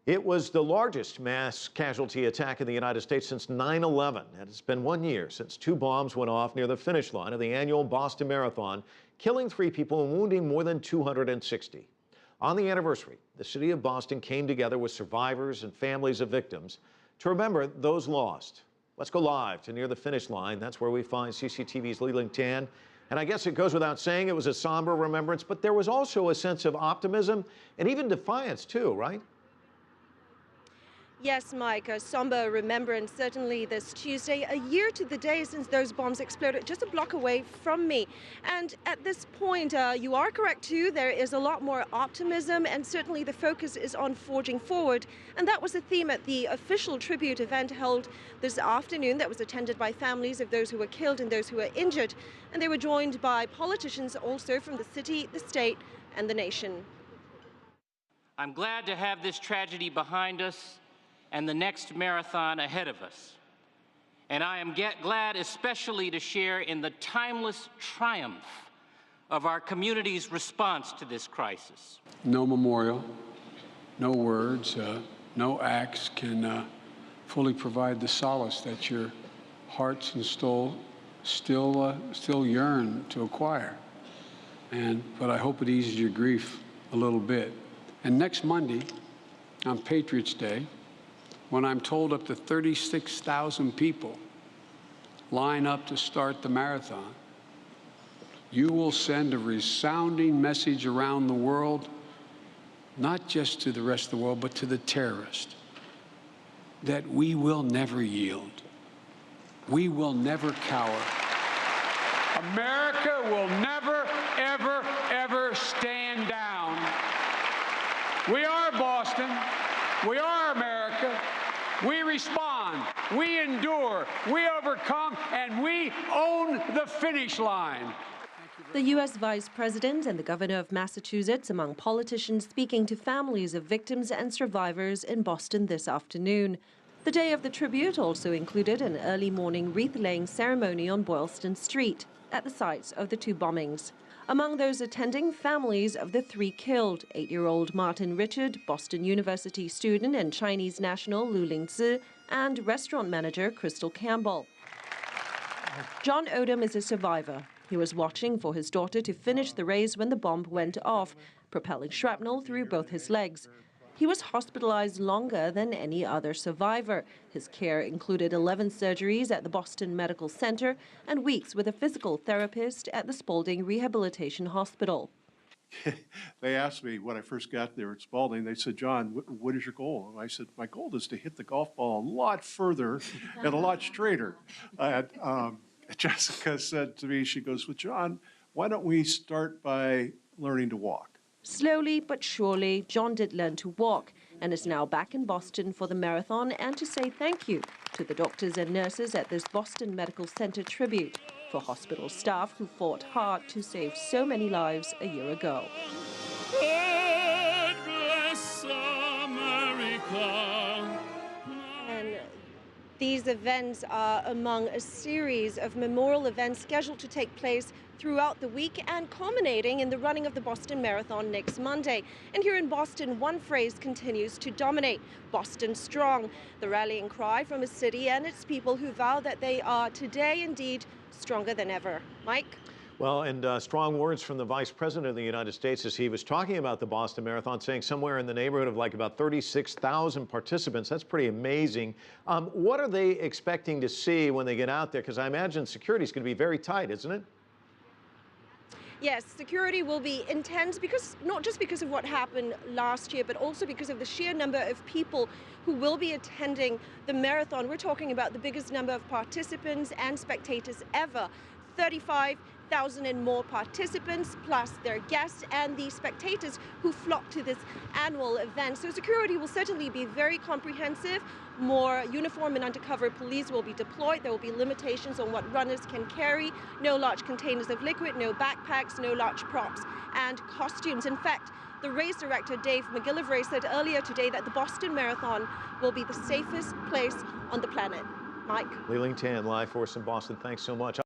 It was the largest mass casualty attack in the United States since 9/11. And it's been 1 year since 2 bombs went off near the finish line of the annual Boston Marathon, killing 3 people and wounding more than 260. On the anniversary, the city of Boston came together with survivors and families of victims to remember those lost. Let's go live to near the finish line. That's where we find CCTV's Liling. And I guess it goes without saying it was a somber remembrance, but there was also a sense of optimism and even defiance too, right? Yes, Mike, a somber remembrance certainly this Tuesday, a year to the day since those bombs exploded just a block away from me. And at this point, you are correct too, there is a lot more optimism and certainly the focus is on forging forward. And that was the theme at the official tribute event held this afternoon that was attended by families of those who were killed and those who were injured. And they were joined by politicians also from the city, the state and the nation. I'm glad to have this tragedy behind us and the next marathon ahead of us. And I am glad especially to share in the timeless triumph of our community's response to this crisis. No memorial, no words, no acts can fully provide the solace that your hearts and soul still yearn to acquire. But I hope it eases your grief a little bit. And next Monday, on Patriots' Day, when I'm told up to 36,000 people line up to start the marathon, you will send a resounding message around the world, not just to the rest of the world, but to the terrorists, that we will never yield. We will never cower. America will never, ever, ever stand down. We are Boston. We are America. We respond, we endure, we overcome, and we own the finish line. The U.S. Vice President and the Governor of Massachusetts among politicians speaking to families of victims and survivors in Boston this afternoon. The day of the tribute also included an early morning wreath-laying ceremony on Boylston Street at the sites of the 2 bombings. Among those attending, families of the 3 killed, 8-year-old Martin Richard, Boston University student and Chinese national Liling, and restaurant manager Crystal Campbell. John Odom is a survivor. He was watching for his daughter to finish the race when the bomb went off, propelling shrapnel through both his legs. He was hospitalized longer than any other survivor. His care included 11 surgeries at the Boston Medical Center and weeks with a physical therapist at the Spaulding Rehabilitation Hospital. They asked me when I first got there at Spaulding, they said, "John, what is your goal?" And I said, "My goal is to hit the golf ball a lot further and a lot straighter." Jessica said to me, she goes, "Well, John, why don't we start by learning to walk?" Slowly but surely, John did learn to walk and is now back in Boston for the marathon and to say thank you to the doctors and nurses at this Boston Medical Center tribute, for hospital staff who fought hard to save so many lives a year ago. God bless America. And these events are among a series of memorial events scheduled to take place throughout the week and culminating in the running of the Boston Marathon next Monday. And here in Boston, one phrase continues to dominate: Boston strong, the rallying cry from a city and its people who vow that they are today indeed stronger than ever. Mike? Well, and strong words from the Vice President of the United States as he was talking about the Boston Marathon, saying somewhere in the neighborhood of like about 36,000 participants. That's pretty amazing. What are they expecting to see when they get out there? Because I imagine security is going to be very tight, isn't it? Yes, security will be intense because not just because of what happened last year, but also because of the sheer number of people who will be attending the marathon. We're talking about the biggest number of participants and spectators ever. 35,000 and more participants, plus their guests and the spectators who flock to this annual event. So security will certainly be very comprehensive. More uniform and undercover police will be deployed. There will be limitations on what runners can carry. No large containers of liquid, no backpacks, no large props and costumes. In fact, the race director, Dave McGillivray, said earlier today that the Boston Marathon will be the safest place on the planet. Mike? Liling live for us in Boston. Thanks so much.